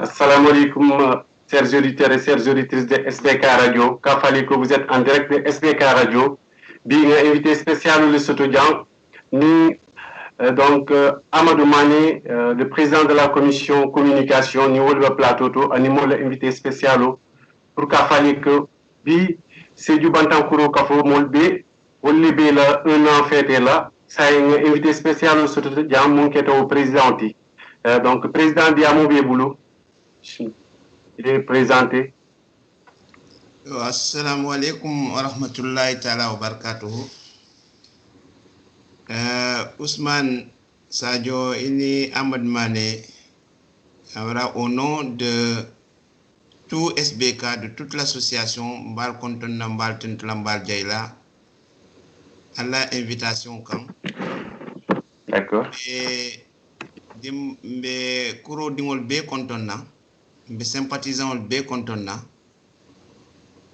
Assalamu alaikum, chers auditeurs et chères auditrices de SBK Radio. Kafali que vous êtes en direct de SBK Radio. Bien invité spécial le Sotodian, ni Amadou Mane, le président de la commission communication, ni le plateau, animal l'invité spécial pour Kafali que bi c'est du Bantankuro Kafo Molbe, Olibe là, un an fêté là, ça a un invité spécial le Sotodian, mon qui est au président. Donc, président Diamo Bieboulou. Il est présenté. Assalamu alaikum wa rahmatullahi ta'ala wa barakatuhu. Ousmane Sadio ini Ahmad Mané, au nom de tout SBK, de toute l'association Mbal Kontona Mbal Tentula Mbal Jaila, à l'invitation quand. D'accord. Et mbe kuro dingol be kontonna mbe sympathisant be kontonna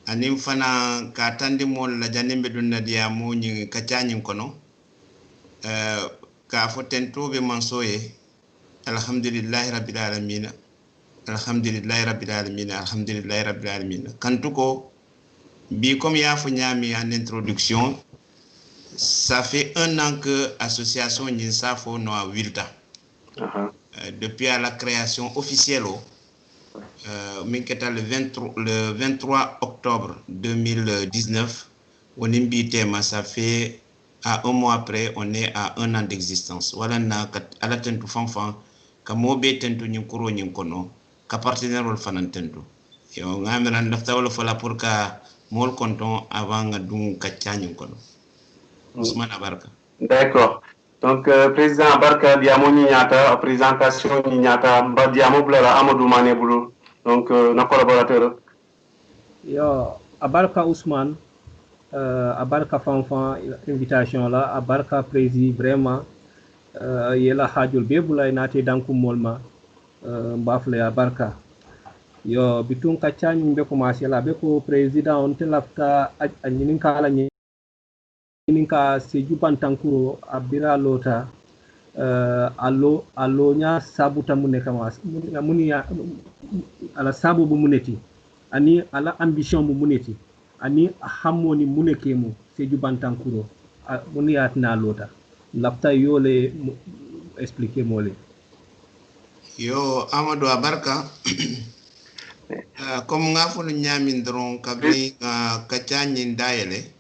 anim fana ka tandi mol la janembe dunna dia mo nyi kacani kono ka fotento be mansoye alhamdulillahi rabbil alamin alhamdulillahi rabbil alamin alhamdulillahi rabbil alamin kantuko bi comme ya fo nyami en introduction, ça fait 1 an que association Ninsafo no a wilta. Depuis à la création officielle le 23 octobre 2019 on est ça fait à 1 mois après on est à 1 an d'existence voilà na ala tentu fanfan ka mobe tentu nyukuro nyukono ka partenaire ol fanan tentu yo ngamira ndafta wala fala pour ka mol konton avant nga dum ka tianyu kono Ousmane Abarka. D'accord. Donc, président Barka Diamo Ninyata, présentation Ninyata, Diamo Blara Amadou Mane Boulou, donc nos collaborateurs. Yo, Abarka Ousmane, Abarka Fanfan, invitation là, Abarka Prési, vraiment, yela Hadjul Beboula, Nate Dankou Molma, Mbafle Abarka. Yo, Bitung Kachan, Mbeko Marcela, Beko Président, on te lafta, Ninkala Ninka Seju Bantankuro abira lota allo nya sabuta muneka muni ala sabu bu muneti ani ala ambition bu muneti ani hamoni muneke mu Seju Bantankuro muni atna lota lapta yole expliquer mole yo Amadou Abarka comme nga fo nyami ndron kabi kachanyi ndayele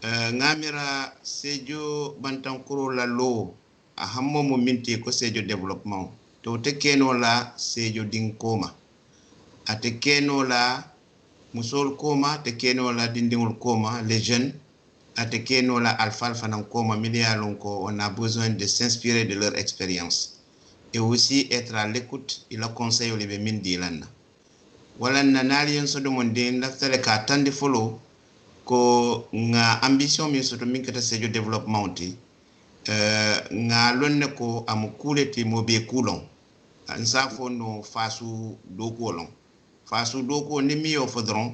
ngamira Seju Bantankuro la lo a hammo mo minti ko Seju développement to te keno la Seju dinkoma ate keno la musol koma te keno la dindingol koma les jeunes ate keno la alfalfa nan koma milialon ko on a besoin de s'inspirer de leur expérience et aussi être à l'écoute et le conseil au libe min dilanna wala nanali en so de monde ndaftale ka tande follow ko nga ambition min soto min kata Seju développement ti nga lonne ko am kuleti mo be kulon ansa fo no fasu do kolon fasu do ko ni mi yo fodron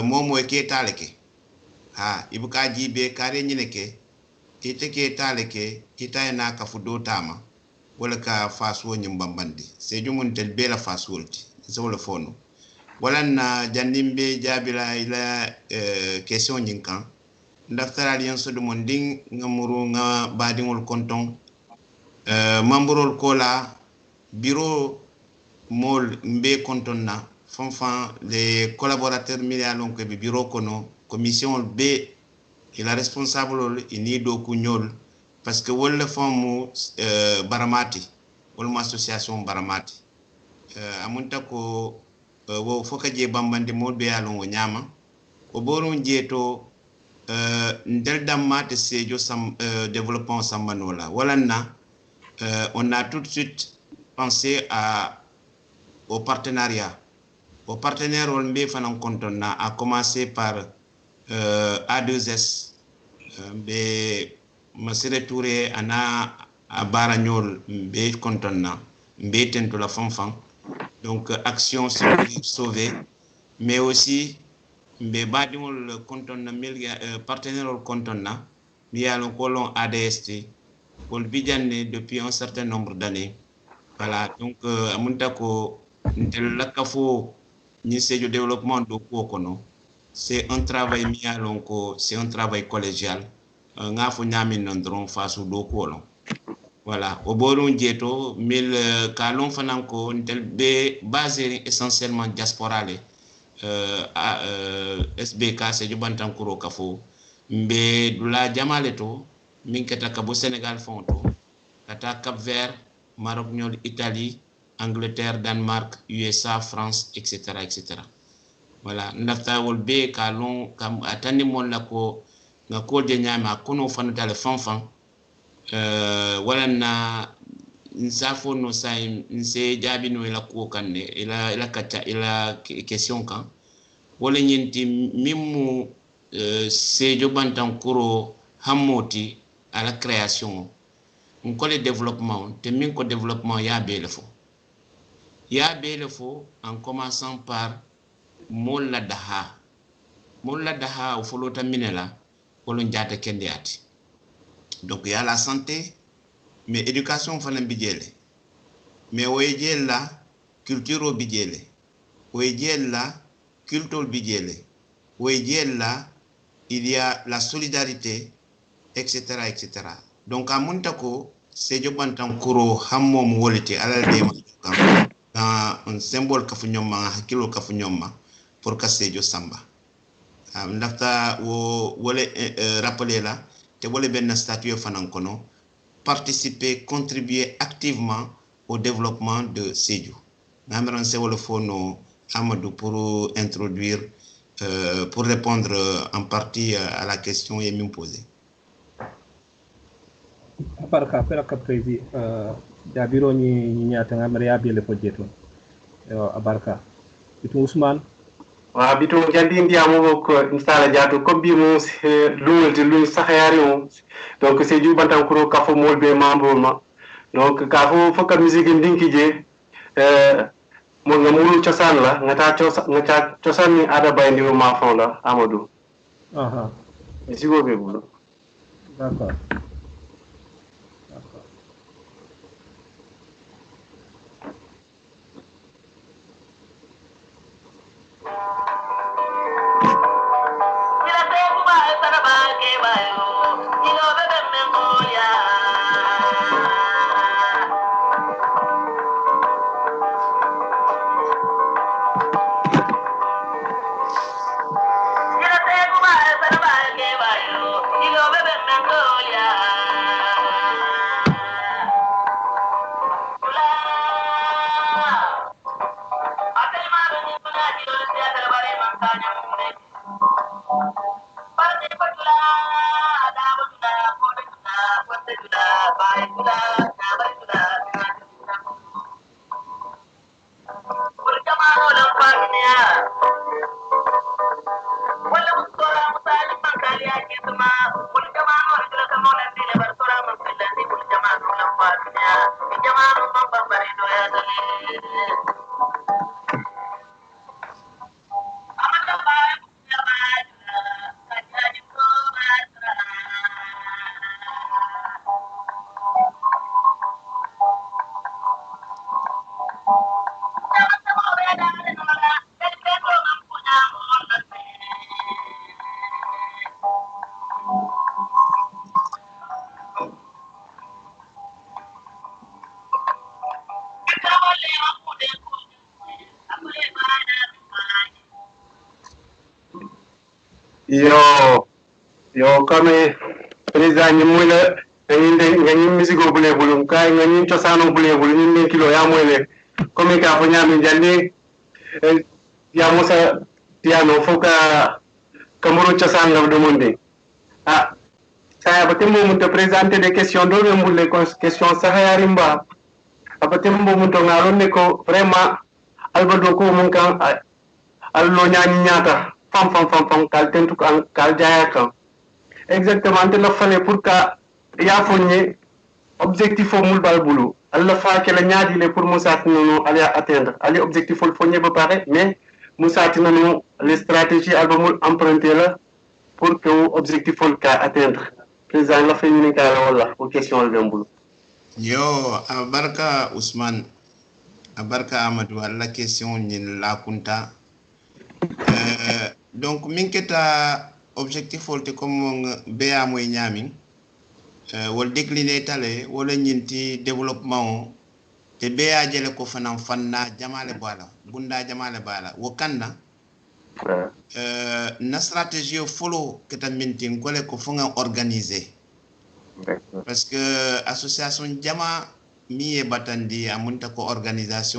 momo e ke taleke ha ibuka jibe kare nyine ke ite ke taleke ita na ka fudo tama wala ka fasu nyim bambandi Seju mun tel bela fasu wolti so le fono wala na jandimbe jabila ila question nyinkan ndaftara alliance de monding ngamuru nga badingol konton membrol kola bureau mol mbe konton na fanfan les collaborateurs milialon ko be bureau kono commission B et la responsable ini do ku nyol parce que wala famu baramati wala association baramati amunta ko wo foka je bambande modbe yalon wo nyama ko boron jeto ndel damma te Seju développement sambanola walanna on a tout de suite pensé au partenariat au partenaire on be fanan kontonna a commencé par A2S be Masire Touré ana a baranyol be kontonna be tento la fanfan donc action sauver mais aussi be badingol kontonna partenaire kontonna mi yalon kolon ADST kol bijanne depuis un certain nombre d'années Voilà, donc amunta ko ntel lakafo ni sejo développement do ko kono. C'est un travail mis à lonko, c'est un travail collégial. Nga fo nyami non dron fasu do ko lon. Voilà, au boron dieto mil kalon fananko ntel be basé essentiellement diasporale. SBK sejo bantankuro kafo mbe dula jamale to min kata kabo Sénégal fonto kata Cap Vert, Maroc, Italie, Angleterre, Danemark, USA, France, etc. etc. Voilà, ndafta wol be ka long kam atani mon la ko nga ko de nyama kono fanu dale fanfan wala na nsafo no sai nse jabi no ila ko kanne ila kacha ila question kan wala nyinti mimu sejo bantankuro hammoti à la création on le développement te min ko développement ya belefo en commençant par molla daha o folota minela wala njata kendiati donc il y a la santé mais éducation fana bijele mais oyejel la culture bijele oyejel la culture bijele oyejel la il y a la solidarité etc. etc. donc a muntako sejo bantankuro hammo mo wolite alal de ma un symbole kafu nyomma hakilo kafu nyomma pour que sejo samba ndafta wo wole rappeler la te wole ben statut fanankono participer contribuer activement au développement de Sédhiou namiran se wole fono Amadou pour introduire pour répondre en partie à la question et m'imposer. Barka pera kaprezi jabiro ni nyata ngamre yabele ko jeto yo abarka itu Ousmane wa bitu jandi ndiamo ko insala jato ko bi mo luwelti lu saxayari o donc c'est du bantankuro kafo molbe mambo ma donc kafo foka musique ndinki je mo ngamulu ciosan la ngata ciosan ni ada bayndi ma fon la Amadou aha sigo be bulo d'accord yo comme président ni moyle ngani musique bule bulum kay ngani ciosano bule bulum ni kilo ya moyle comme ka fo nyami jande ya musa piano foka kamuru ciosan la demandé ah ça ba tembo mu te présenter des questions do ngam les questions sahayari mba apa tembo mu to ngalo ne ko vraiment albado ko mun kan allo nyaani nyata fam kal tentu kal jaya kan exactement te la fallait pour que ya fonye objectif au mul balbulu alla fa ke la nyaadi le pour musat nono ali atteindre ali objectif au fonye ba pare mais musat nono les stratégies albumul emprunter la pour que objectif au ka atteindre président la fay ni ka la wala pour question le bambulu Yo, abarka Ousmane, abarka Amadou, la question ni la kunta. Donc, minketa objectif volte comme BA moy nyami, wol décliner tale, wala nyinti développement, te BA jele ko fanan fanna jamale bala, bunda jamale bala, wakanna, na stratégie follow keta mintin kole ko fonga organiser. Parce que association jama mi e batandi amunta ko organisation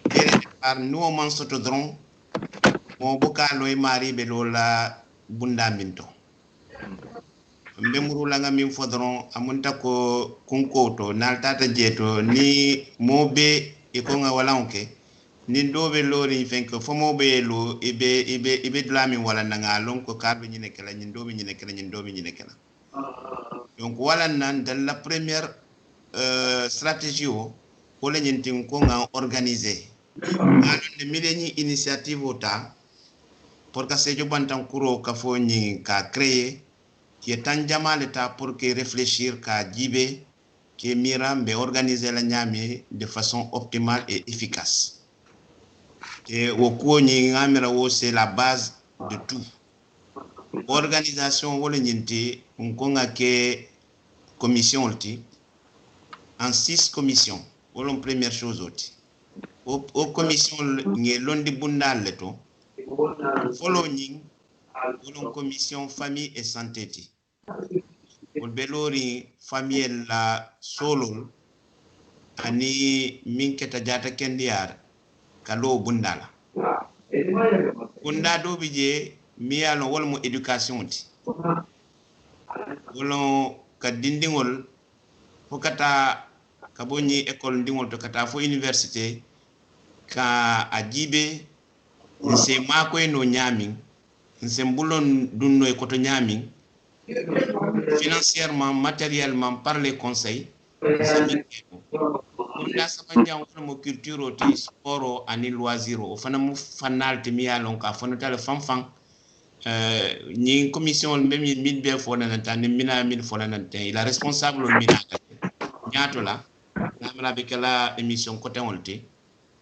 dès le départ nous man soto dron mo boka loy mari be lola bunda minto mbemuru la nga min fodron amunta ko kunkoto naltata jeto ni mobe e ko nga walanke ni dobe lori fenko fo mobe lo ibe dlami wala nga lon ko karbe nyine kala nyi dobe nyine kala nyi dobe nyine kala. Donc voilà dans la première stratégie pour les gens qu'on a organisé. Alors les millénaires initiatives au temps pour que ces gens bantankuro kafoni ka créé qui est en jamal l'état pour que réfléchir ka djibé qui miram be organiser la nyami de façon optimale et efficace. Et au cours ni ngamira wo c'est la base de tout. Organisation wala nyinti nkonga ke commission ulti en 6 commissions wala première chose oti au commission nge londi bundal leto follow nying wala commission famille et santé ti wol belori famille la solo ani minketa jata kendiar kalo bundala bunda do bije mi alon wala mo éducation ti wala ka dindingol fokata ka bonni école ndingol to kata fo université ka ajibe nse mako no nyami nse mbulon dunno e koto nyami financièrement matériellement par les conseils bunda sabanja wala mo culture oti sport ani loisir o fana mu fanalti mi alon ka fonotale fanfan ni commission même mid be fonana tan mina min fonana tan il est responsable mina nyato la namala be kala émission côté wolti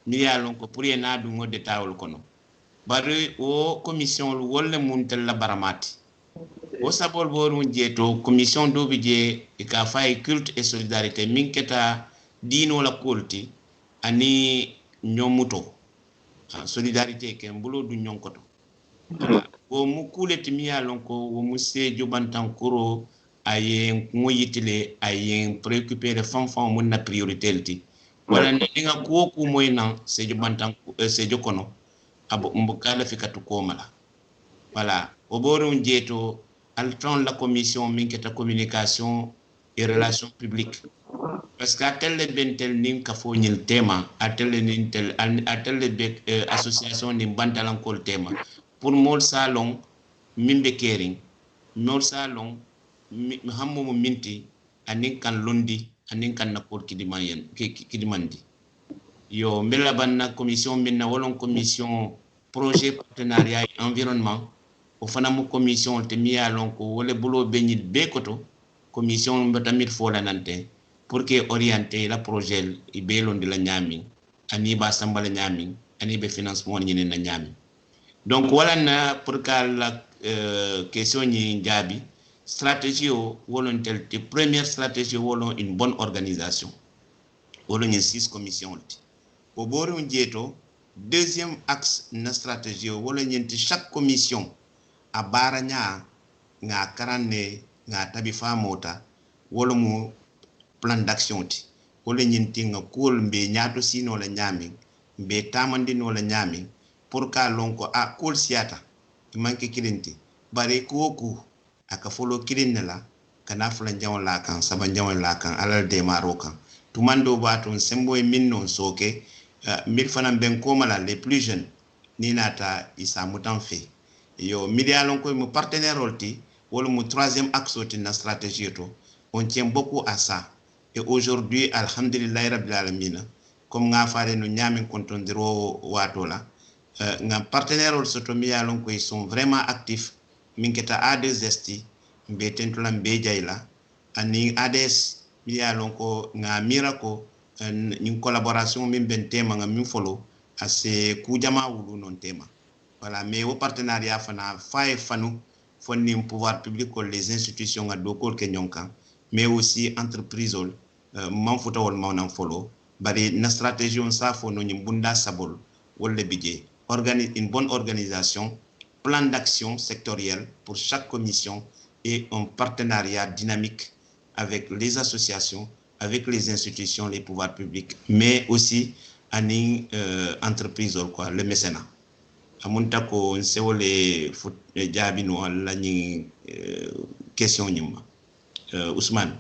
mi yalon ko pour yena du ngo détail kono bari o commission wolle mun tel la baramati o sabol boru jeto commission do bije e ka fay culte et solidarité minketa dino la kulti ani nyomuto solidarité ke mbulo du nyonkoto wo mu kuleti mi yalon ko wo mu sejo bantankuro ayen ngoyitile ayen préoccuper de fanfan mun na priorité lti wala ni nga ko ku moy nan sejo bantanko sejo kono abo mbukala fikatu ko mala voilà o boru jeto altron la commission minketa communication et relations publiques parce que atelle bentel nin ka fo nyil tema atelle nintel atelle be association ni bantalanko tema pour mol salon mimbe kering mol salon hammo mo minti anin kan londi anin kan nakol kidimayen kidimandi yo mbela banna commission minna wolon commission projet partenariat et environnement o fana mo commission te miya lon ko wole bulo benyil be koto commission mbatamit fola nante pour que orienter la projet e be londi la nyami ani ba sambala nyami ani be financement nyine na nyami. Donc voilà na pour que la question ni jabi stratégie o wolon tel te première stratégie wolon une bonne organisation wolon ni 6 commissions au boru njeto deuxième axe na stratégie o wolon ni chaque commission a baranya nga karane nga tabi famota wolon mu plan d'action ti wolon ni nga kol mbe nyaato sino la nyami mbe tamandi no la nyami pour ka lonko a kol siata manke kilinti bare koku aka folo kilinela kana fulan jawon la kan saban jawon la kan alal de marokan tumando baton sembo e minno soke mil fanan ben komala les plus jeunes ni nata isa mutan fe yo media lonko mo partenaire olti wala mo troisième axe oti na stratégie to on tient beaucoup à ça et aujourd'hui alhamdulillah rabbil alamin comme nga faare no nyami kontondiro wato la nga partenaire ol soto mi yalon ko ils sont vraiment actifs minketa A2ST mbe tentulam be jayla ani ADS mi ya lon ko nga mira ko une collaboration min ben tema nga min follow assez ku jama wulu non tema voilà mais au partenariat fana faye fanu fonni pouvoir public ko les institutions nga do ko ke nyonka mais aussi entreprise man futa wol mawnan follow bari na stratégie on sa fo no nyimbunda sabol wolle bidje une bonne organisation plan d'action sectoriel pour chaque commission et un partenariat dynamique avec les associations, avec les institutions, les pouvoirs publics, mais aussi ani entreprise quoi, le mécénat. Amunta ko nsewo le jabi no la ni question nyima. Ousmane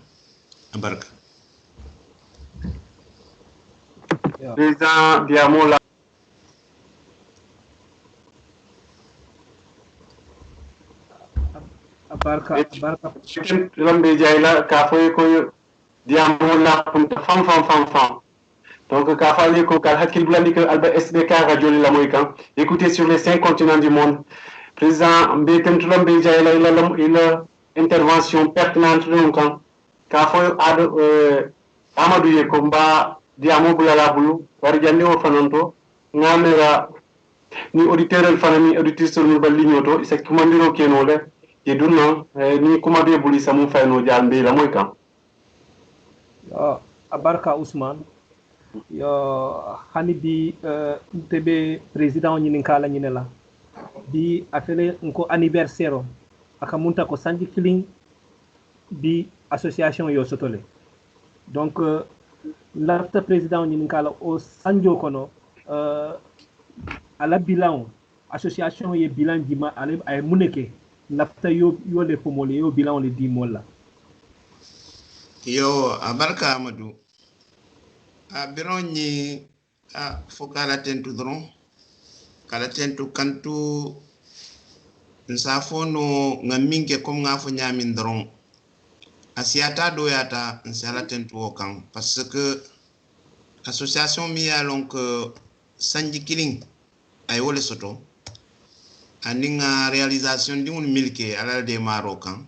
Ambarka. Président Diamola. Barka lambe jayla ka foy ko Diamola punta fam. Donc ka fali ko kal hakil blandi ko alba SBK radio la moy kan écoutez sur les 5 continents du monde. Président Mbeten lambe jayla ila intervention pertinente donc ka foy ad Amadou ye ko mba Diamo bulala bulu war janni o fananto ngamera ni auditeur fanami auditrice no ballignoto c'est commandiro kenole et dunno ni kuma be buli samu fayno jambe la moy kan abarka Ousmane yo hani bi tebe président ñini kala ñine la bi afele nko anniversaire aka munta ko sanji killing bi association yo sotole donc l'after président ñini kala o sanjo kono ala bilan association ye bilan dima ale ay muneke lafta yo le pomole yo bilan le di molla yo abarka Amadou bironi fokala tentu dron kala tentu kantu nsafono ngaminke comme ngafo nyamin dron asiata doyata nsala tentu okan parce que association mi ya donc sanji killing ay wole soto aninga réalisation dingul milke ala de marokan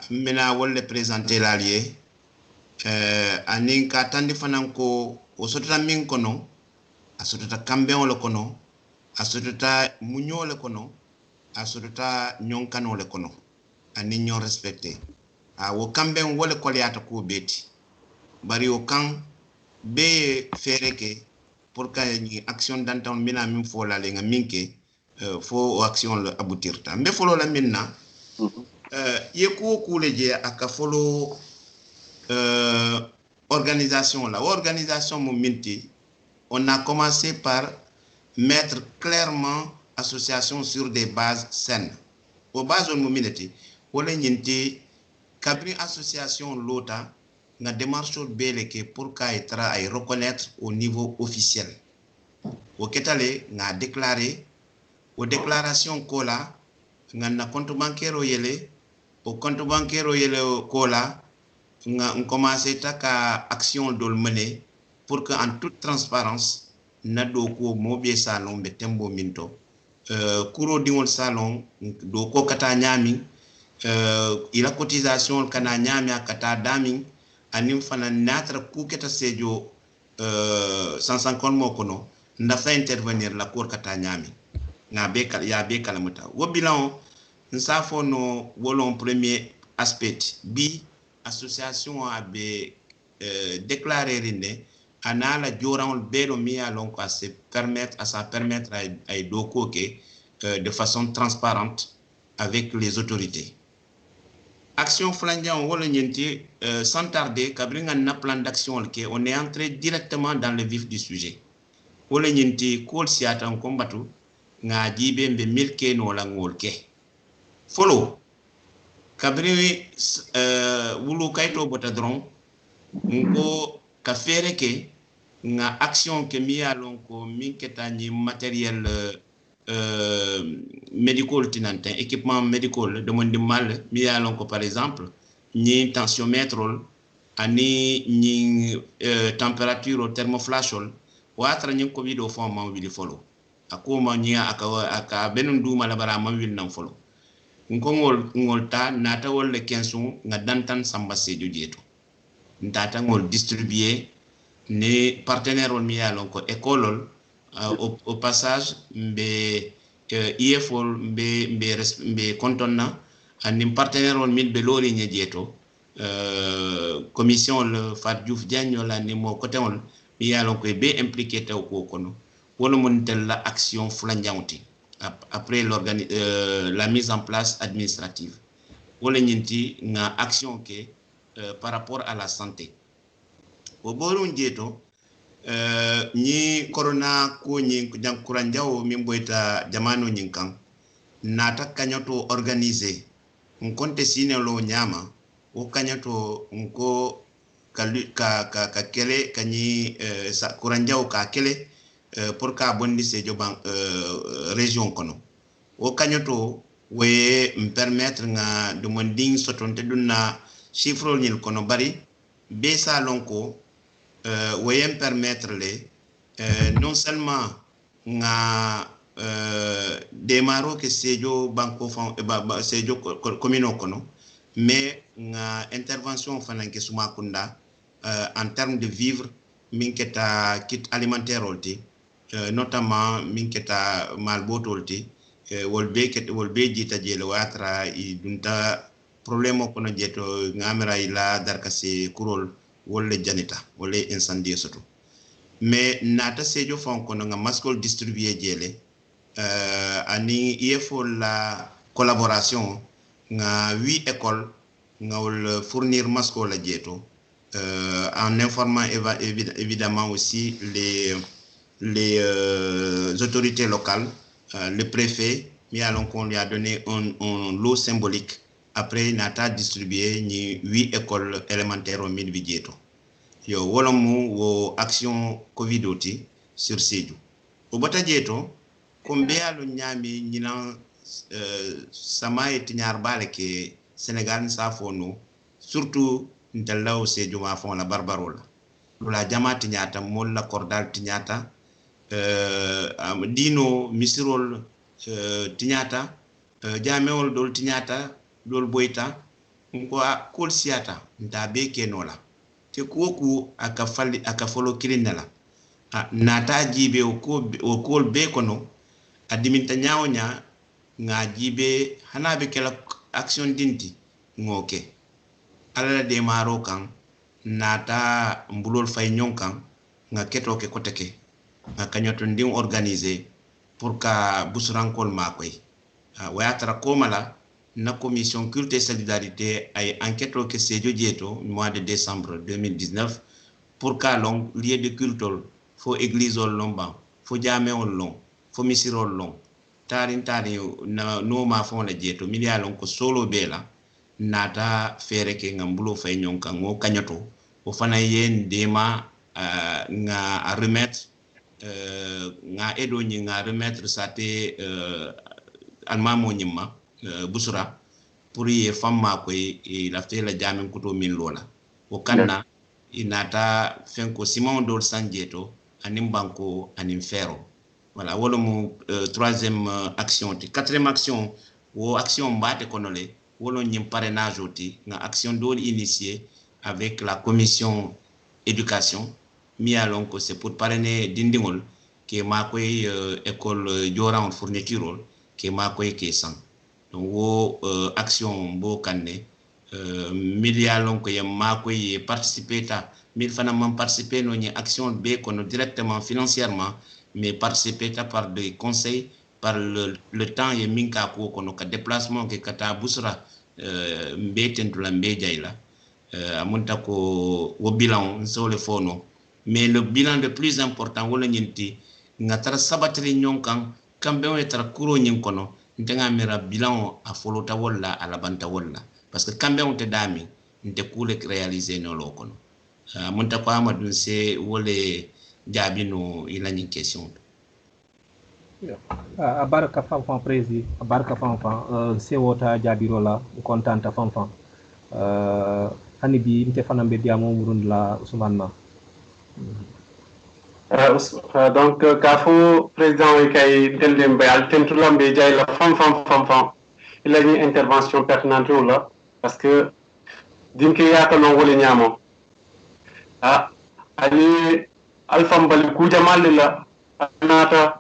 mena wolle présenter l'allié anin ka tandi fanan ko o sotota min kono a sotota kamben le kono a sotota munyo le kono a sotota nyonkano le kono anin nyon respecté wo kamben wole kolyata ko beti bari o kan be fereke pour que ni action d'antan mina min fo la lenga minke fo action le aboutir ta mbe folo la minna ye ko kuleje aka folo organisation mo minti on a commencé par mettre clairement association sur des bases saines aux bases mo minati wala nyinti kabri association lota nga démarche beleke pour ka etra ay reconnaître au niveau officiel o ketale nga déclarer o déclaration kola nga na compte bancaire yele o compte bancaire yele kola nga on commencer taka action dol mener pour que en toute transparence na do ko mobie salon be tembo minto kuro dingol salon do ko kata nyami ila cotisation kana nyami akata dami anim fana natra kuketa sejo 150 mo kono ndafa intervenir la cour kata nyami na be ya be kalamuta wo bilan nsafo no wolon premier aspect bi association a be déclarer rinde anala joran belo mi alon ko se permettre ay doko ke de façon transparente avec les autorités. Action flangian wala nyenti sans tarder kabringa na plan d'action ke on est entré directement dans le vif du sujet. Wala nyenti kol siata en combattu nga jibe mbe milke no la ngolke. Follow kabri wulu kayto bota dron ngo ka fere ke nga action ke mi alon ko minketa ni matériel médical tinantin équipement médical de monde mal mi alon ko par exemple ni tensiomètre ani ni température thermoflashol watra ni ko video fo ma wili follow akuma ni aka benun duma la bara ma wil nan follow ngol ta nata wol le kensu nga dantan samba seju jeto ntatangol distribuer ne partenaire on mi yalon ko école au passage mbe IFOL mbe kontonna anim partenaire on min be lori nyejeto commission le Fat Diouf Diagne la ni mo côté on mi yalon ko be impliqué taw ko kono wala mon tel la action flanjanti après la mise en place administrative wala nyinti nga action ke par rapport à la santé o bolon jeto ni corona ko ni jankuran jawo min boyta jamano nyin kan nata kanyoto organiser on konte sinelo nyama o kanyoto nko ka kele kani sa kuranjaw ka kele pour ka bondi se joban région kono o kanyoto we me permettre nga de monding sotonte dunna chiffre ñil kono bari be sa lonko we me permettre le non seulement nga démarro que sejo banco fon sejo commune kono mais nga intervention fananke suma kunda en termes de vivre minketa kit alimentaire olti notamment minketa malboto olti wolbe jita jele watra i dunta problème kono jeto ngamira ila darkase kurol wolle janita wolle incendie soto mais nata sejo fon kono nga maskol distribuer jele ani ifo la collaboration nga 8 écoles nga wol fournir maskol la jeto en informant évidemment aussi les autorités locales, le préfet, mais alors qu'on lui a donné un lot symbolique. Après, il a distribué 8 écoles élémentaires au Midvidieto. Yo, wolomu wo action Covid oti sur Sédhiou. Au Botadieto, comme bien le nyami nina sama et tinyar baleke Sénégal sa fono, surtout ntella o Sédhiou ma fon la barbarola. La jama tinyata mol la cordal tinyata dino misirol tinyata jamewol dol tinyata dol boyta ko kol siata nta be kenola te koku aka folo kirinala nata jibe o kol be kono adiminta nyawonya nga jibe hanabe kala action dinti ngoke ala de maro kan nata mbulol fay nyonkan nga keto ke koteke nga kanyoto ndim organiser pour ka busurankol makoy wayatra komala na commission culte et solidarité ay enquête ke Sédhiou dieto mois de décembre 2019 pour ka long lieu de culte fo église ol lomba fo jame ol long fo misirol long tarin na no ma fon la dieto milia long ko solo bela nata fere ke ngambulo fay nyonka ngo kanyoto o fana yen dema nga a remettre nga edo nyi nga remettre sate almamo nyima busura pour ye famma ko e lafte la jamen kuto min lola o kanna inata fenko Simon Dol Sanjeto anim banko anim fero voilà wala mu troisième action ti quatrième action wo action mbate konole wala nyim parrainage oti nga action dol initié avec la commission éducation mi alon ko c'est pour parrainer dindingol ke makoy école joran fourniture ke makoy ke san donc wo action bo kanne millialon ko yam makoy participer ta mil fana man participer no ni action be kono directement financièrement mais participer ta par des conseils par le temps ye minka ko kono ka déplacement ke kata busra mbeten la mbejayla amunta ko wo bilan so le fono mais le bilan le plus important wala nyinti ngatara sabatri nyonkan kambe on etra kuro nyin kono ntenga mera bilan a folota wala ala banta wala parce que kambe on te dami nte kule réaliser no lo kono amunta ko amadou se wole jabino ila nyin question abaraka fanfan prési abaraka fanfan se wota jabirola contenta fanfan hani bi nte fana be diamo murun la Ousmane donc kafo président e kay telde bayal tentulambe jay la fam il a une intervention pertinente là parce que dinke yata non wole nyamo ali alfambal kujamal la anata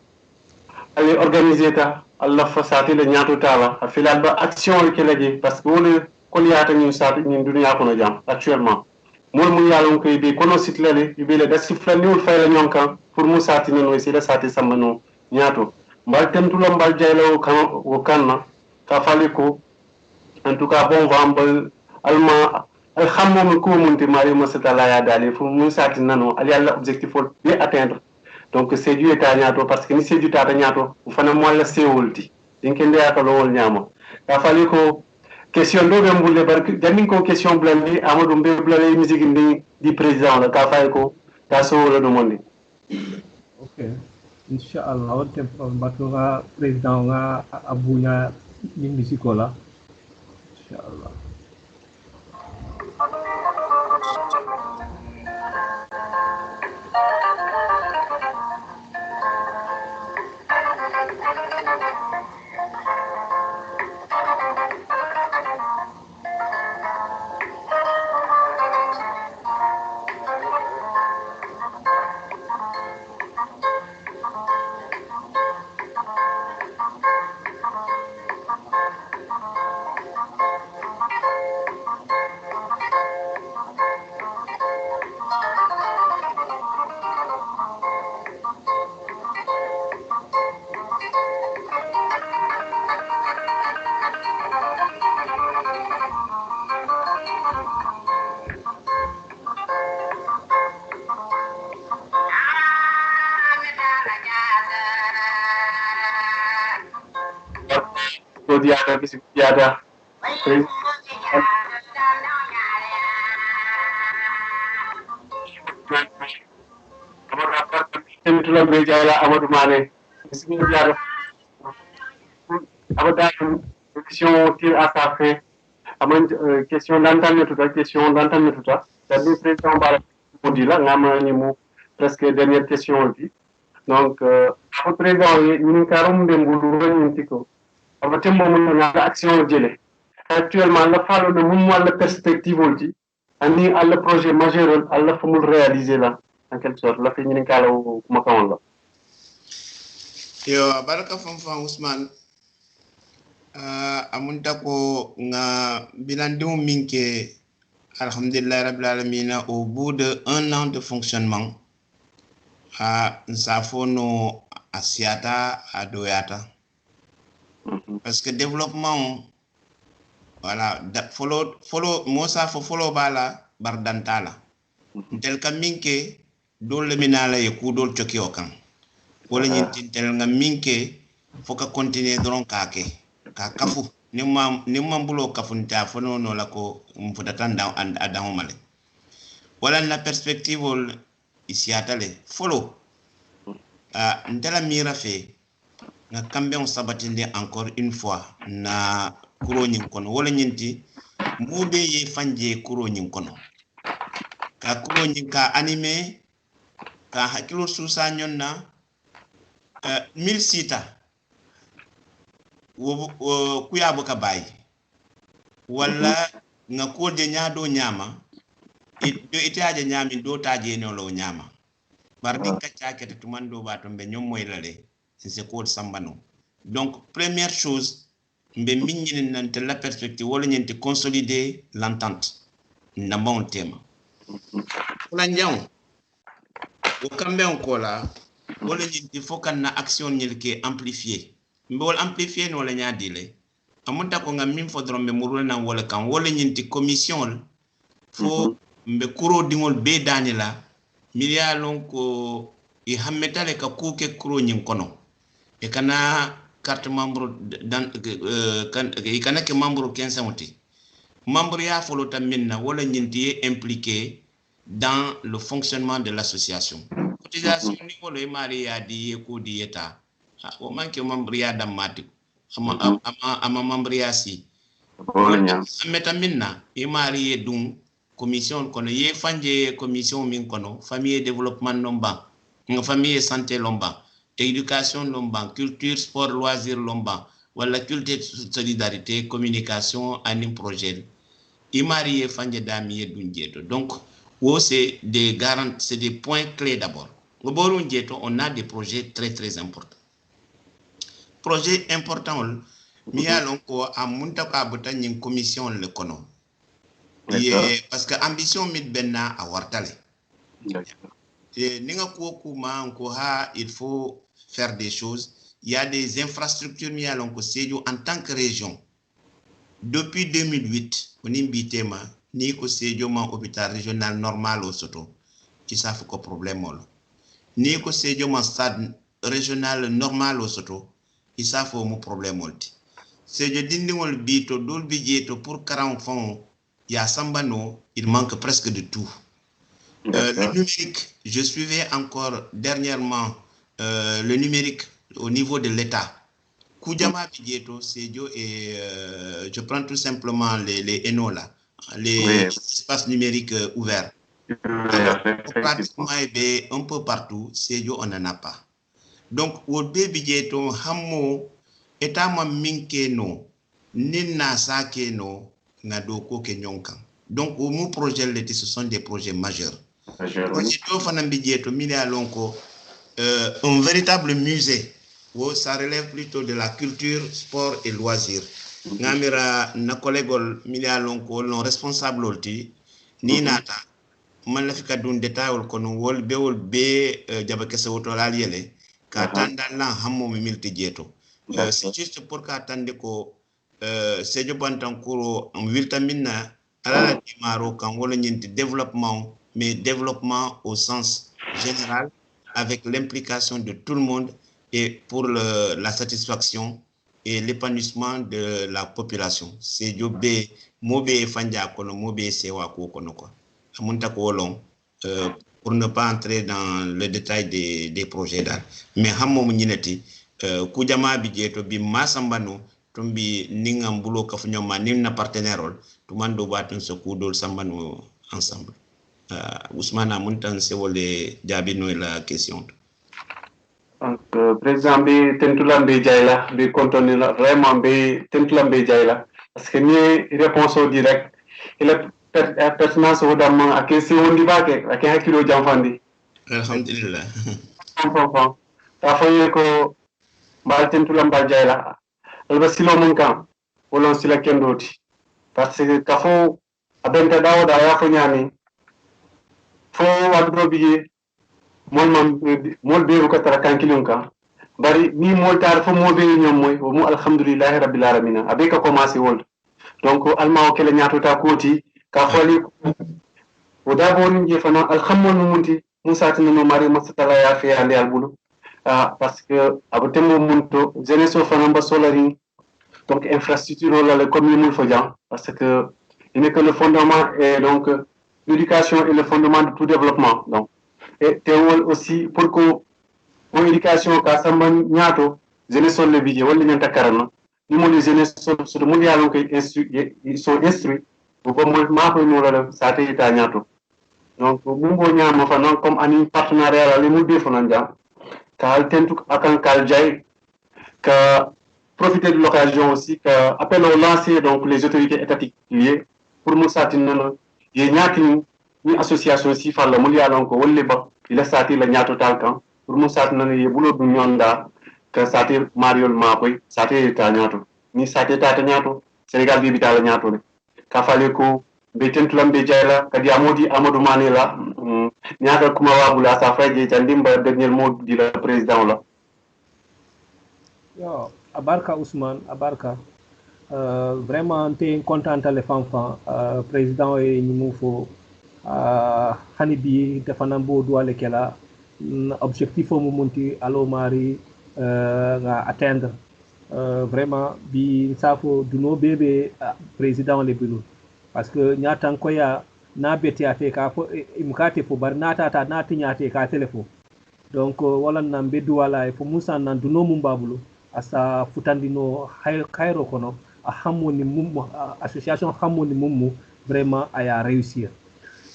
ali organiser ta alla fasati le nyato tala afilal ba action ke lagi parce que wala koliyata ñu sat ñin dunya ko no jam actuellement mol mu yalon ko be kono sitlale be le dasifla niul fayla ñonkan pour mu sati non way sila sati samano nyato mbal tentulo mbal jaylo kan wo kanna ka faliko en tout cas bon vambal alma al xammo ko munti mari mo setala ya dali fu mu sati nano ali alla objectif be atteindre donc c'est du état ñaato parce que ni c'est du tata ñaato fana mo la sewolti dinke ndeya ko lowol ñama ka fali ko question do be mbulle barki janni ko question blandi amadou be blale musique ndi di président la ka fay ko ta so wala do mondi ok inshallah wote batu nga président nga abunya ni musique la inshallah diada bisik diada tulo be jayla amadou mané bisik diada abada question tire à sa fin aman question d'entendre tout ça c'est le président bala modi la ngama ni mu presque dernière question bi donc le président ni karum de mbulu ni tiko abate momu na action jele actuellement la falo de mum wala perspective olti ani alla projet majeur alla famul réaliser là en quelque sorte la fi ni kala kuma kawon la yo baraka fam Ousmane amunta ko nga bilandimu minke alhamdulillah rabbil alamin au bout de 1 an de fonctionnement nsafono asiata adoyata parce que développement voilà follow mosa fo follow bala bardantala tel ka minke dol minala e kudol choki okan wala nyintel nga minke foka continuer doron kake ka kafu ni mambulo kafunta fono no la ko mfutata nda male wala na perspective ici atale follow ndela mira fe na kambe on sabatinde encore une fois na kuro nyin kono wala nyinti mobe ye fanje kuro nyin kono ka kuro nyin ka anime ka hakilo susa nyonna 1000 sita wo kuyabo ka bayi wala nga ko de nyaado nyama do itaje nyami do taje no lo nyama bardi ka chaake to mando bato be nyom moy lale c'est ko sambano donc première chose mbe minni nan la perspective wala ñenti consolider l'entente na bon tema la ñaw o kambe on kola wala ñenti fokan na action ñilke amplifier mbe wala amplifier no la ñaadile amunta ko ngam min fodron be murula nan wala kan wala ñenti commission fo mbe kuro dingol be danila milialon ko e hammetale ka kuke kuro ñin kono e kana carte membre dan e kana ke membre 15 moti membre ya folo tamina wala ñinti impliqué dans le fonctionnement de l'association cotisation ni wala e mari ya di ko di eta o manke membre ya damati ama membre ya si meta minna e mari e dum commission kono ye fanje commission min kono famille développement lomba famille santé lomba éducation lomba culture sport loisir lomba wala culture solidarité communication anim projet e mari ye fanje dami e dunjeto donc c'est des garanties, c'est des points clés d'abord. Au Burundi, on a des projets très très importants. Projet important, mais alors à Muntaka Bota une commission le kono. Parce que ambition mit benna à Wartale. Il faut faire des choses. Il y a des infrastructures mis à en tant que région. Depuis 2008, on a invité ni ko Sédhiou man hôpital régional normal au Soto, qui savent que problème ni ko Sédhiou man stade régional normal au Soto, qui savent que problème multi. Sédhiou dindingol bito dol bidjeto pour 40 fonds, il y a Sambano, il manque presque de tout. Le numérique, je suivais encore dernièrement le numérique au niveau de l'État. Koudjama Bidjeto, Sédhiou et je prends tout simplement les ENO là, les espaces numériques ouverts. Pratiquement un peu partout, Sédhiou on n'en a pas. Donc, au Bidjeto, Hamo, État Minke no, Nina Sake no, Nadoko Kenyonkan. Donc, au mot projet, ce sont des projets majeurs. Un véritable musée où ça relève plutôt de la culture, sport et loisirs. Ngamira na collègue milia lonko non responsable olti ni nata man la fika dun détail kono wol be jabakese woto la yele ka tanda la hammo mi milti jeto. C'est juste pour ka tande ko Sédhiou Bantankuro en wiltamina ala la dimaro kan wala ñenti développement, mais développement au sens général avec l'implication de tout le monde et pour la satisfaction et l'épanouissement de la population. Sédhiou be mobe fanja kono mobe sewa ko kono ko amunta ko long pour ne pas entrer dans le détail des projets d'art. Mais hammo mu ñinati Koudjama Bidjeto bi masambano tumbi ningam bulo kafu ñoma nimna partenaire tout mando batun se kudol sambano ensemble. Ousmane Amuntan se wole jabino la question. Donc président bi tentulambe jayla bi contenu la vraiment bi tentulambe jayla parce que ni réponse au direct il est pertinence au dam ak si wondi bake ak hakilo jamfandi alhamdulillah ta faye ko mbal tentulamba jayla alba silo mun kan wolon sila kendoti parce que kafo abenta dawoda ya fo nyami fo waddo biye mol beru ka tara kankilun kan bari ni mol tar fo mo be ñom moy mo alhamdulillah rabbil alamin abe ka commencé wol donc alma o kele nyaato ta koti ka foli o dabo ni je fana alhamdul munti musa tan no mari masatala ya fi ande albulu parce que abotembo munto jeunesse fana ba solari donc infrastructure là le comme il faut dire parce que il n'est que le fondement et donc l'éducation est le fondement de tout développement donc et tewol aussi pour que pour éducation ka samba ñaato jeunesse le vidéo wala ñanta karana ni mo les jeunesse so mo yalon ko ils sont instruits ko mo ma ko no la sa te ta ñaato donc bu ngo ñama fa non comme ani partenariat la mu defo nan jam ka tentu akan kal jay ka profiter de l'occasion aussi ka appel au lancer donc les autorités étatiques liées pour mo satin non ye ñaati ni association si fa la mu yalon ko wolle ba ila sati la ñaato tal kan pour mo sat nan ye bulo du ñonda ka sati mariol ma koy sati ta ñaato ni sati ta ñaato Sénégal bi ta la ñaato le ka fale ko be tentulam be jayla kadi amodi Amadou Mané la ñaata kuma wabula sa faje jandimba dernier mot du président la yo abarka Ousmane abarka vraiment te content le fanfan président e ni mu fo hani bi defana bo doale kala objectif mo monti alo mari nga atteindre vraiment bi safo duno bebe président le bilu parce que nyatan ko ya na beti ate ka fo imkate fo bar nata ta nati nyate ka telefo donc wala nan be duwala e fo musa nan duno mum babulu asa futandino kayro kono a hamoni mum association hamoni mum vraiment aya réussir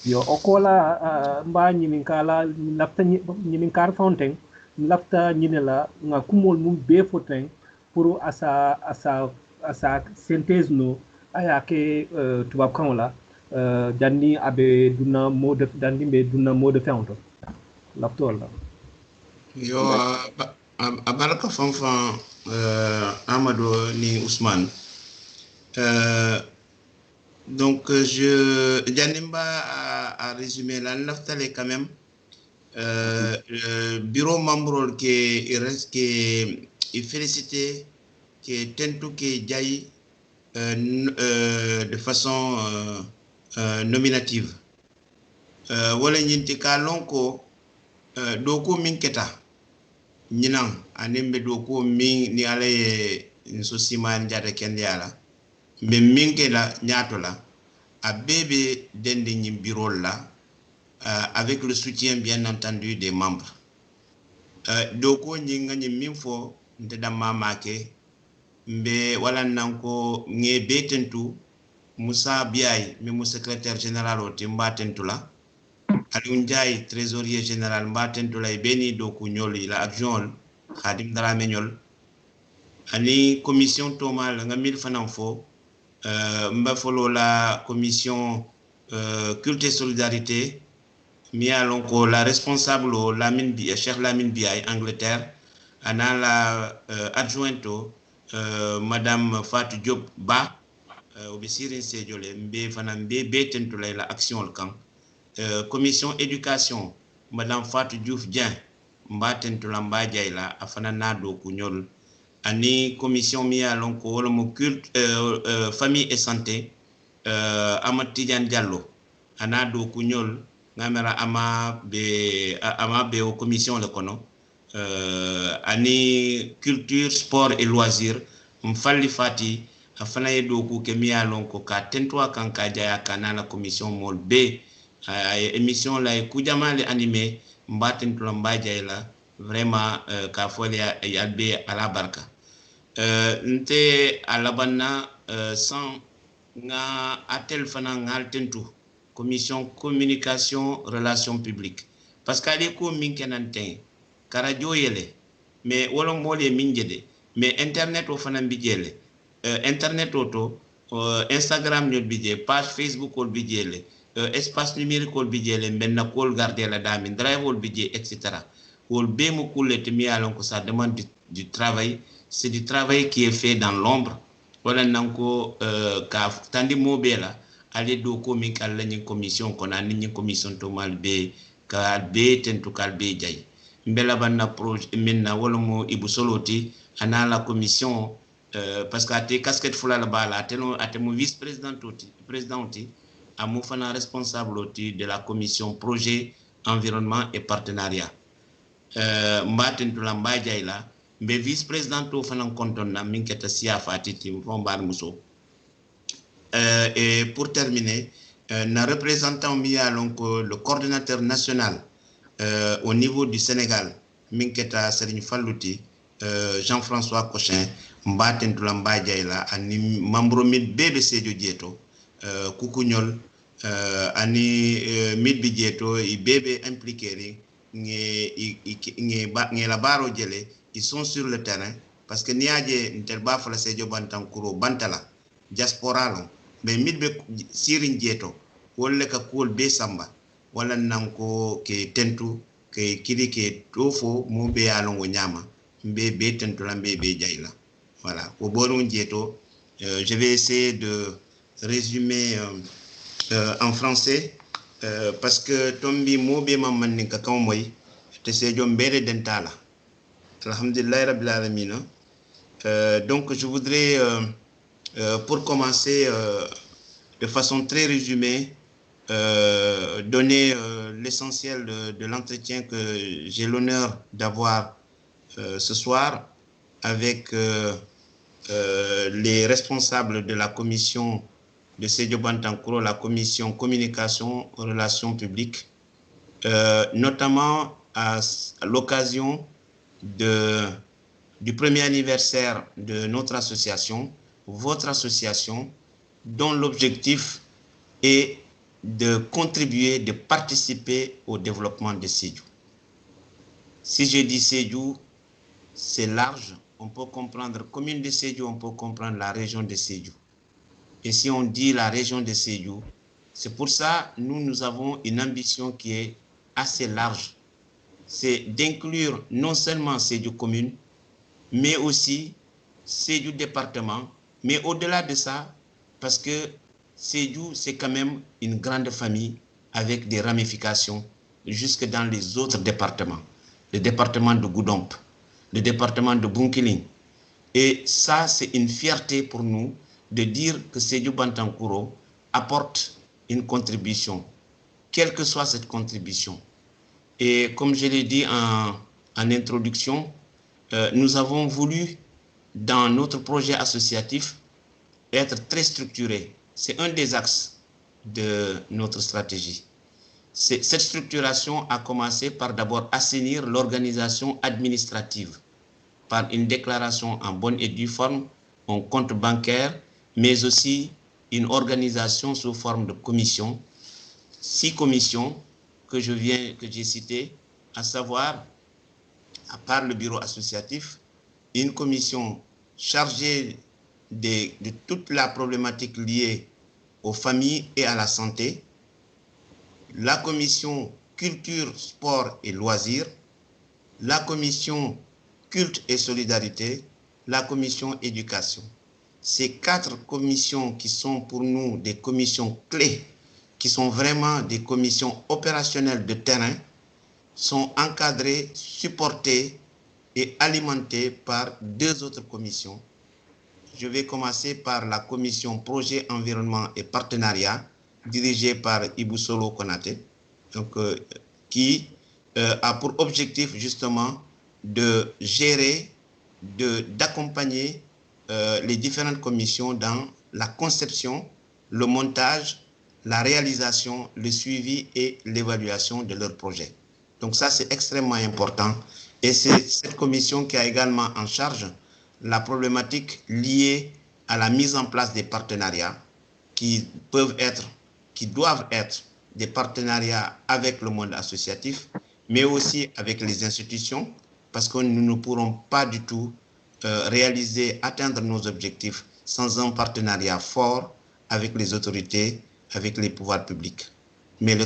yo okola mba nyimin kala lafta nyimin kar fonten lafta nyinela nga kumol mum be foten pour asa synthèse no aya ke tubab kan la janni abe dunna mode dandi be dunna mode fewto laptol la yo abaraka fanfan Amadou ni Ousmane donc je Janimba a résumé la naftale quand même bureau membre qui reste qui est félicité qui est tentu qui jayi de façon nominative wala ñinti ka lonko doko min keta ñinan anembe doko min ni alaye so siman jata kendiala be min kela ñato la a bébé dende ñim bureau là avec le soutien bien entendu des membres doko ñinga ñim min fo nte damma make mbe wala nanko nge betentu Moussa Biaye mi mu secrétaire général o timbatentu la Aliou Ndiaye trésorier général mbatentu la beni doku ñoli la adjoint Khadim Dramé ñol ani commission tomal nga mil fanan fo mba folo la commission culte et solidarité mi alon ko la responsable o Lamine Bi Cheikh Lamine Biaye Angleterre ana la adjointe madame Fatou Diop Ba obe sirin sejole mbe fana mbe betentu la action kan commission éducation madame Fatou Diouf Dieng mbatentu la mbajay la afana nado ku ñol ani commission mi alon ko wala mo culte famille et santé Amad Tidiane Diallo anado ku ñol ngamera ama be o commission le kono ani culture sport et loisirs mfalli fati afana yedo ku ke mi alon ko ka tentwa kan ka jaya kanana commission mol be émission la ku jamale animé mbaten to mbaje la vraiment ka folia yalbe ala barka nte alabanna sans nga atel fana ngal tentu commission communication relations publiques parce qu'ali ko min kenanten karajo yele mais wala mbolé min jede mais internet o fana bijele internet auto Instagram ñol bijé page Facebook ol bijele espace numérique ol bijele benna kol garder la dami drive ol bijé etc. ol be mo kulete mi alon ko ça demande du travail, c'est du travail qui est fait dans l'ombre wala nanko ka tandi mobela ale do ko mi kala ni commission ko na ni commission to mal be ka be tentu kal be jay mbela banna projet minna wala mo ibu soloti ana la commission parce que ate casquette fula la bala ate mo vice président a mo fana responsable de la commission projet environnement et partenariat mbaten to la mbajay la mbe vice président to fana konton na minketa sia fatiti mbar muso et pour terminer na représentant mi donc le coordinateur national au niveau du Sénégal minketa Serigne Fallouti Jean-François Cochin mbaten to la mbajay la ani membre mid BBC jo jeto kukuñol ani mid bi jeto i bébé impliqué nge la baro jele ils sont sur le terrain parce que niaje ntel ba fala sejo bantankuro bantala diaspora lo mais mid be sirin jeto wolle ka kol be samba wala nanko ke tentu ke kidi ke tofo mo be alongo nyama be tentu la be jayla voilà au bonon jeto je vais essayer de résumer en français parce que tombi mo be mamman ni ka kaw moy te sejo mbere dentala alhamdulillah rabbil alamin donc je voudrais pour commencer de façon très résumée donner l'essentiel de l'entretien que j'ai l'honneur d'avoir ce soir avec les responsables de la commission de Sédio Bantankuro, la commission communication relations publiques, notamment à l'occasion du premier anniversaire de notre association, votre association, dont l'objectif est de contribuer, de participer au développement de Sédhiou. Si je dis Sédhiou, c'est large. On peut comprendre commune de Sédhiou, on peut comprendre la région de Sédhiou. Et si on dit la région de Sédhiou, C'est pour ça nous avons une ambition qui est assez large. C'est d'inclure non seulement Sédhiou commune, mais aussi Sédhiou département, mais au-delà de ça, parce que Sédhiou, c'est quand même une grande famille avec des ramifications jusque dans les autres départements. Le département de Goudomp, le département de Bunkiling. Et ça, c'est une fierté pour nous de dire que Sédhiou Bantankouro apporte une contribution, quelle que soit cette contribution. Et comme je l'ai dit en introduction, nous avons voulu, dans notre projet associatif, être très structuré. C'est un des axes de notre stratégie. Cette structuration a commencé par d'abord assainir l'organisation administrative par une déclaration en bonne et due forme, un compte bancaire, mais aussi une organisation sous forme de commission. 6 commissions que j'ai citées, à savoir, à part le bureau associatif, une commission chargée de toute la problématique liée aux familles et à la santé, la commission culture, sport et loisirs, la commission culte et solidarité, la commission éducation. Ces 4 commissions qui sont pour nous des commissions clés, qui sont vraiment des commissions opérationnelles de terrain, sont encadrées, supportées et alimentées par 2 autres commissions. Je vais commencer par la commission projet, environnement et partenariat, dirigée par Ibou-Solo Konaté, donc, qui a pour objectif justement de gérer, d'accompagner les différentes commissions dans la conception, le montage, la réalisation, le suivi et l'évaluation de leurs projets. Donc ça, c'est extrêmement important. Et c'est cette commission qui a également en charge la problématique liée à la mise en place des partenariats qui doivent être des partenariats avec le monde associatif, mais aussi avec les institutions, parce que nous ne pourrons pas du tout atteindre nos objectifs sans un partenariat fort avec les autorités, avec les pouvoirs publics. Mais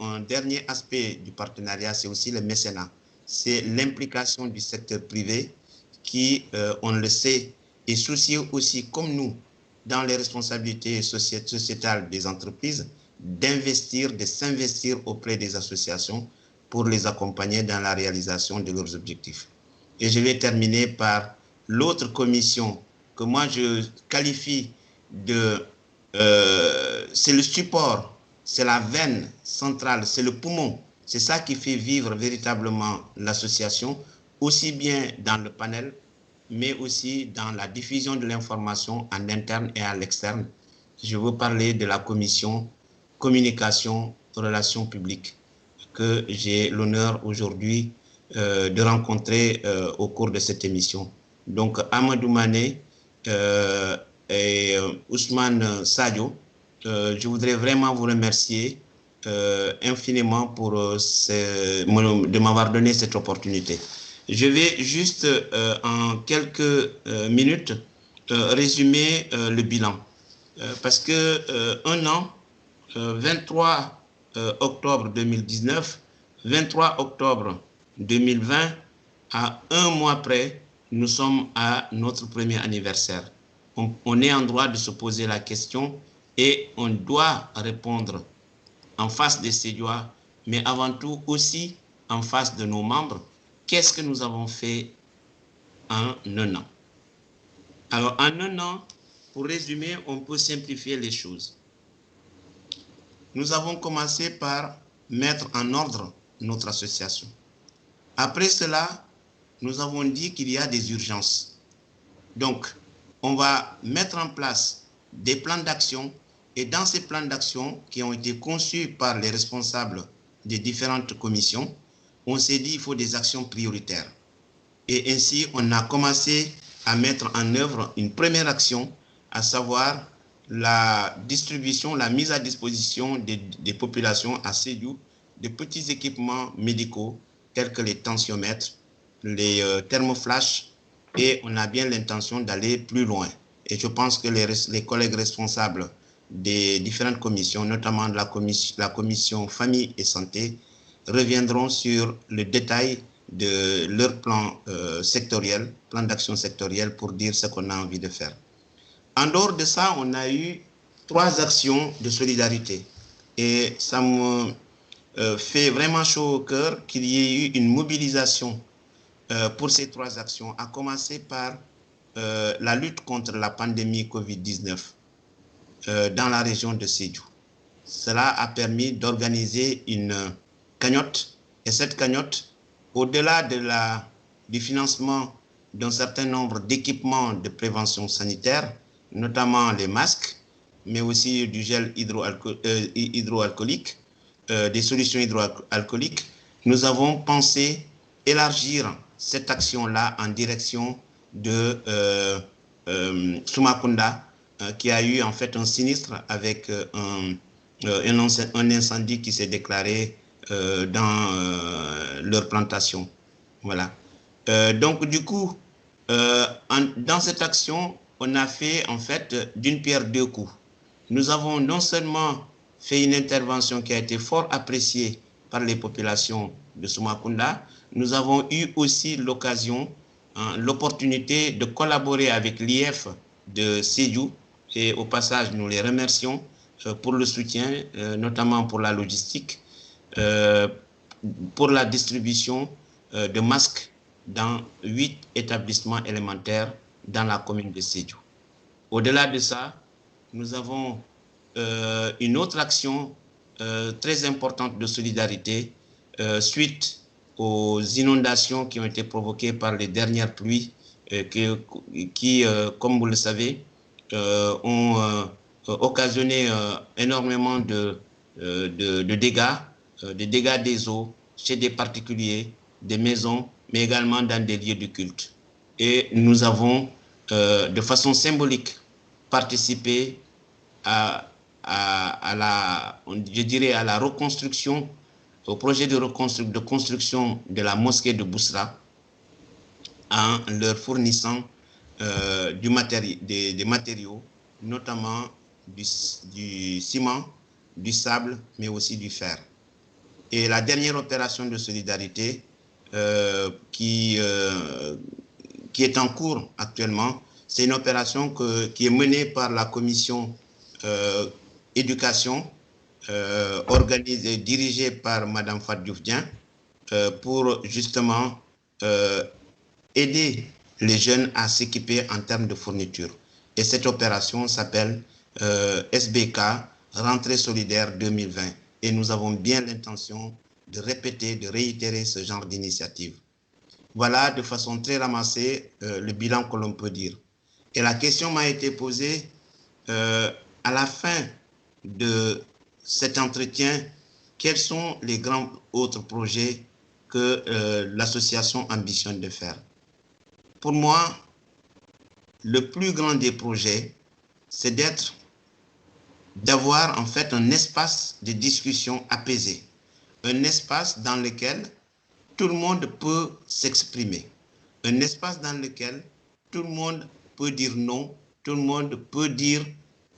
un dernier aspect du partenariat, c'est aussi le mécénat. C'est l'implication du secteur privé qui, on le sait, est soucieux aussi, comme nous, dans les responsabilités sociétales des entreprises, de s'investir auprès des associations pour les accompagner dans la réalisation de leurs objectifs. Et je vais terminer par l'autre commission que moi je qualifie c'est le support, c'est la veine centrale, c'est le poumon. C'est ça qui fait vivre véritablement l'association, aussi bien dans le panel, mais aussi dans la diffusion de l'information en interne et à l'externe. Je veux parler de la commission communication, relations publiques, que j'ai l'honneur aujourd'hui de rencontrer au cours de cette émission. Donc, Amadou Mané et Ousmane Sadio, je voudrais vraiment vous remercier infiniment de m'avoir donné cette opportunité. Je vais juste en quelques minutes résumer le bilan. Parce que un an, 23 octobre 2019, 23 octobre 2020, à un mois près, nous sommes à notre premier anniversaire. On est en droit de se poser la question et on doit répondre en face des Sédhiouas, mais avant tout aussi en face de nos membres. Qu'est-ce que nous avons fait en un an? Alors, en un an, pour résumer, on peut simplifier les choses. Nous avons commencé par mettre en ordre notre association. Après cela, nous avons dit qu'il y a des urgences. Donc, on va mettre en place des plans d'action et dans ces plans d'action qui ont été conçus par les responsables des différentes commissions, on s'est dit qu'il faut des actions prioritaires. Et ainsi, on a commencé à mettre en œuvre une première action, à savoir la distribution, la mise à disposition des populations à Sédhiou de petits équipements médicaux tels que les tensiomètres, les thermoflash, et on a bien l'intention d'aller plus loin. Et je pense que les collègues responsables des différentes commissions, notamment la commission famille et santé, reviendront sur le détail de leur plan sectoriel, plan d'action sectoriel pour dire ce qu'on a envie de faire. En dehors de ça, on a eu 3 actions de solidarité et ça me fait vraiment chaud au cœur qu'il y ait eu une mobilisation pour ces 3 actions, à commencer par la lutte contre la pandémie Covid-19 dans la région de Sédhiou. Cela a permis d'organiser une cagnotte, et cette cagnotte, au-delà du financement d'un certain nombre d'équipements de prévention sanitaire, notamment les masques, mais aussi du gel hydroalcoolique, des solutions hydroalcooliques, nous avons pensé élargir cette action-là en direction de Sumakunda, qui a eu en fait un sinistre avec un incendie qui s'est déclaré dans leur plantation. Voilà. Donc du coup, dans cette action, on a fait en fait d'une pierre 2 coups. Nous avons non seulement fait une intervention qui a été fort appréciée par les populations de Sumakunda, nous avons eu aussi l'occasion, l'opportunité de collaborer avec l'IF de Sédhiou, et au passage nous les remercions pour le soutien, notamment pour la logistique, pour la distribution de masques dans 8 établissements élémentaires dans la commune de Sédhiou. Au-delà de ça, nous avons une autre action très importante de solidarité suite aux inondations qui ont été provoquées par les dernières pluies qui comme vous le savez, ont occasionné énormément de dégâts des eaux chez des particuliers, des maisons, mais également dans des lieux de culte. Et nous avons, de façon symbolique, participé à la reconstruction, au projet de construction de la mosquée de Boussra, en leur fournissant des matériaux, notamment du ciment, du sable, mais aussi du fer. Et la dernière opération de solidarité qui est en cours actuellement, c'est une opération qui est menée par la commission éducation, organisée, dirigée par Madame Fat Diouf Dieng, pour justement aider les jeunes à s'équiper en termes de fournitures. Et cette opération s'appelle SBK, Rentrée solidaire 2020. Et nous avons bien l'intention de répéter, de réitérer ce genre d'initiative. Voilà, de façon très ramassée, le bilan que l'on peut dire. Et la question m'a été posée à la fin de cet entretien, quels sont les grands autres projets que l'association ambitionne de faire? Pour moi, le plus grand des projets, c'est d'avoir en fait un espace de discussion apaisé, un espace dans lequel tout le monde peut s'exprimer, un espace dans lequel tout le monde peut dire non, tout le monde peut dire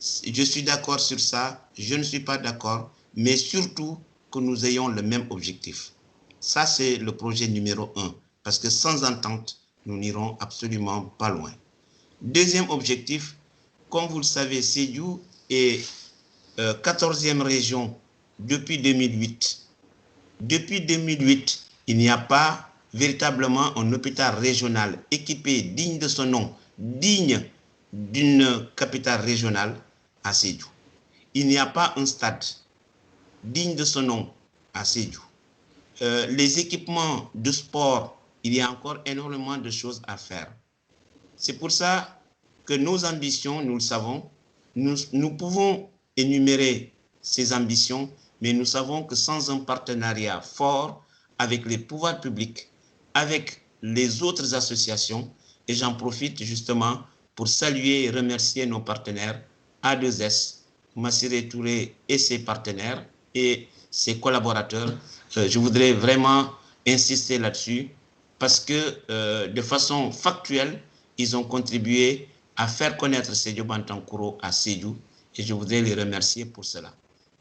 je suis d'accord sur ça, je ne suis pas d'accord, mais surtout que nous ayons le même objectif. Ça, c'est le projet numéro 1, parce que sans entente, nous n'irons absolument pas loin. Deuxième objectif, comme vous le savez, Sédhiou est 14e région depuis 2008. Depuis 2008, il n'y a pas véritablement un hôpital régional équipé, digne de son nom, digne d'une capitale régionale à Sédhiou. Il n'y a pas un stade digne de son nom à Sédhiou. Les équipements de sport, il y a encore énormément de choses à faire. C'est pour ça que nos ambitions, nous le savons, nous pouvons énumérer ces ambitions, mais nous savons que sans un partenariat fort avec les pouvoirs publics, avec les autres associations, et j'en profite justement pour saluer et remercier nos partenaires A2S, Massiré Touré et ses partenaires et ses collaborateurs. Je voudrais vraiment insister là-dessus parce que de façon factuelle, ils ont contribué à faire connaître Sédhiou Bantankuro à Sédhiou et je voudrais les remercier pour cela.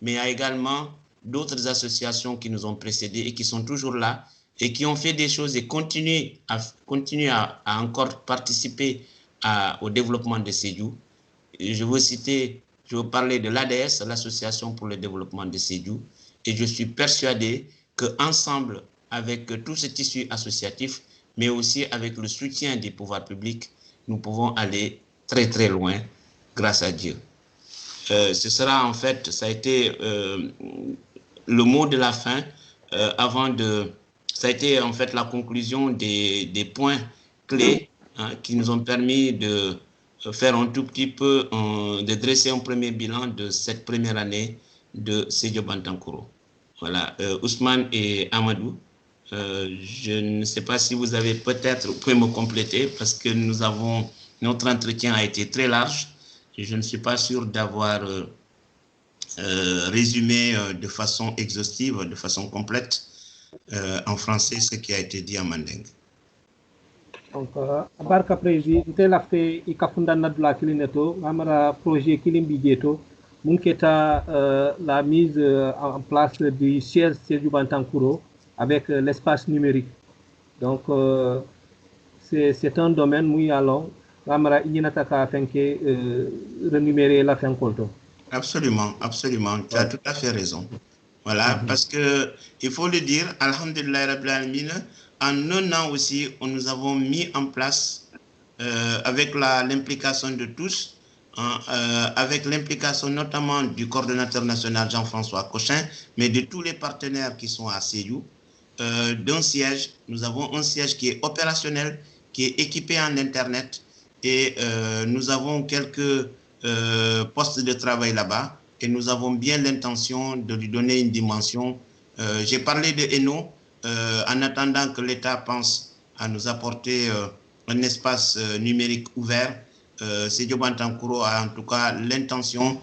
Mais il y a également d'autres associations qui nous ont précédés et qui sont toujours là et qui ont fait des choses et continuent à encore participer au développement de Sédhiou. Je veux parler de l'ADS, l'Association pour le développement de Sédhiou, et je suis persuadé qu'ensemble, avec tout ce tissu associatif, mais aussi avec le soutien des pouvoirs publics, nous pouvons aller très très loin, grâce à Dieu. Ce sera en fait, ça a été le mot de la fin, ça a été en fait la conclusion des points clés qui nous ont permis de faire un tout petit peu, de dresser un premier bilan de cette première année de Sédhiou Bantankuro. Voilà, Ousmane et Amadou, je ne sais pas si vous avez peut-être, vous pouvez me compléter parce que notre entretien a été très large et je ne suis pas sûr d'avoir résumé de façon exhaustive, de façon complète en français ce qui a été dit en mandingue. Donc, barka président, nte lafte I kafunda nadula kilineto, amara projet kilimbigeto, munketa la mise en place du siège Sédhiou Bantankuro avec l'espace numérique. Donc, c'est un domaine où allons, amara ininataka fenke renumérer la fenkolto. Absolument, absolument, tu as tout à fait raison. Voilà, parce que il faut le dire, alhamdulillah rabbil alamin, en un an aussi, nous avons mis en place, avec l'implication de tous, avec l'implication notamment du coordonnateur national Jean-François Cochin, mais de tous les partenaires qui sont à Sédhiou, d'un siège. Nous avons un siège qui est opérationnel, qui est équipé en Internet, et nous avons quelques postes de travail là-bas, et nous avons bien l'intention de lui donner une dimension. J'ai parlé de Eno, en attendant que l'État pense à nous apporter un espace numérique ouvert. Sédhiou Bantankuro a en tout cas l'intention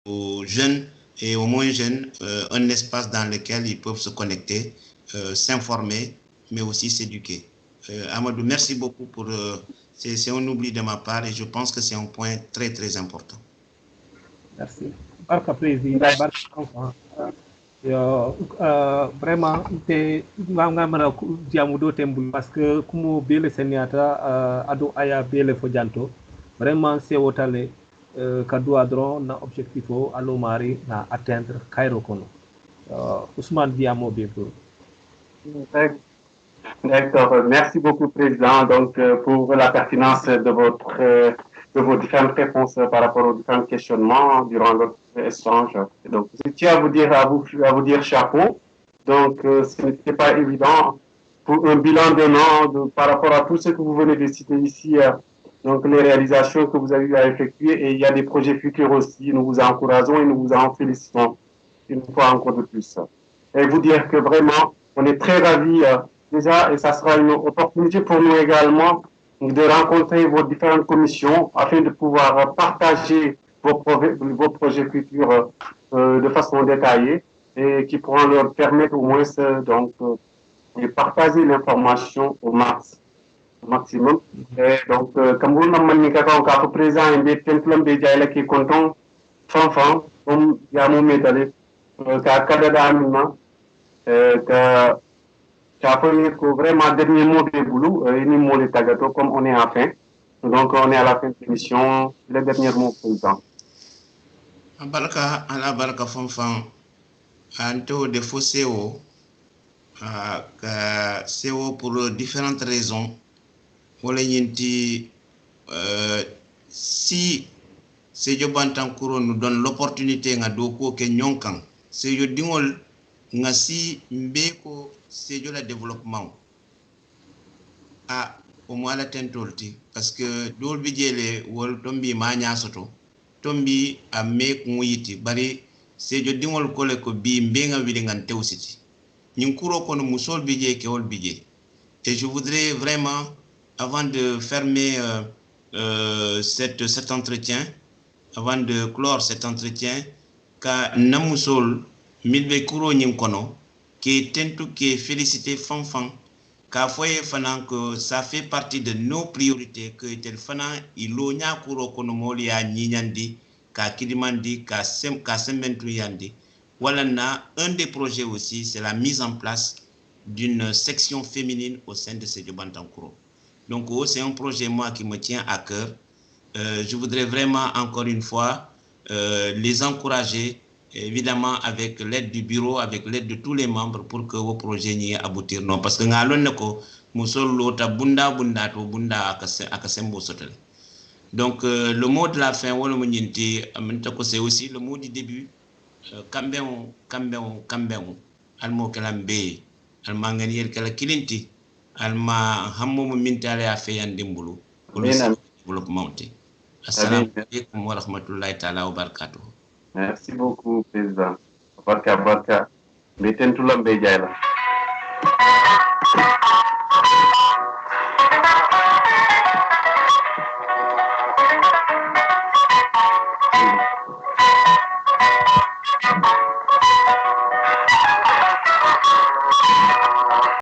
aux jeunes et aux moins jeunes, un espace dans lequel ils peuvent se connecter, s'informer, mais aussi s'éduquer. Amadou, merci beaucoup pour... c'est un oubli de ma part et je pense que c'est un point très très important. Merci. Barka président, barka enfant. Vraiment, c'est ngamara diamudo tembul parce que comme bele seniata ado aya bele fojanto, vraiment c'est otale kadu adron na objectifo alomari na atteindre Cairo kono. Ousmane Diamo Bebo. D'accord, merci beaucoup président donc pour la pertinence de vos différentes réponses par rapport aux différents questionnements durant notre échange. Donc, je tiens à vous dire chapeau. Donc, ce n'était pas évident pour un bilan d'un an par rapport à tout ce que vous venez de citer ici, donc les réalisations que vous avez eu à effectuer, et il y a des projets futurs aussi. Nous vous encourageons et nous vous en félicitons une fois encore de plus. Et vous dire que vraiment, on est très ravis déjà, et ça sera une opportunité pour nous également de rencontrer vos différentes commissions afin de pouvoir partager vos projets futurs de façon détaillée et qui pourront leur permettre au moins de partager l'information au maximum. Et donc, comme vous l'avez dit, quand le président est templum de Jaïla qui est content, fanfan, comme il y a mon médaille, qu'à Kadada vraiment dernier mot de boulot, comme on est à la fin. Donc, on est à la fin de l'émission. Le dernier mot, président. Baraka, ala baraka fanfan, anto de faux CO, CO pour différentes raisons. Si Sédhiou Bantankuro nous donne l'opportunité de ke nyonkan, Sédhiou dingol ngasi mbeko Sédhiou la développement au moins la tentolti parce que dol bijele wol tombi manya soto tombi a me kuyiti bari Sédhiou dingol kole ko bi mbenga wili ngan tewsiti nyin kuro kono musol bije ke wol bije. Et je voudrais vraiment, avant de fermer cet entretien, avant de clore cet entretien, ka namusol milbe kuro nyin kono qui est félicité fanfan ka foye fanan que ça fait partie de nos priorités que tel fanan ilonya kuro kono molia nyinyandi ka kidimandi ka sementu yandi. Voilà, un des projets aussi, c'est la mise en place d'une section féminine au sein de Sédio Bantankuro. Donc, c'est un projet, moi, qui me tient à cœur. Je voudrais vraiment, encore une fois, les encourager, évidemment, avec l'aide du bureau, avec l'aide de tous les membres, pour que vos projets n'y aboutir. Non, parce que nous avons donc, le mot de la fin, c'est aussi le mot du début. Kambeon, almo kalambe, almanganier kala kilinti, alma hammo mintale a feyan dimbulu, pour le développement. Assalamu alaikum wa rahmatullahi ta'ala wa barakatuh. Merci beaucoup, Président. Barka. Mbeten tulam be jayla.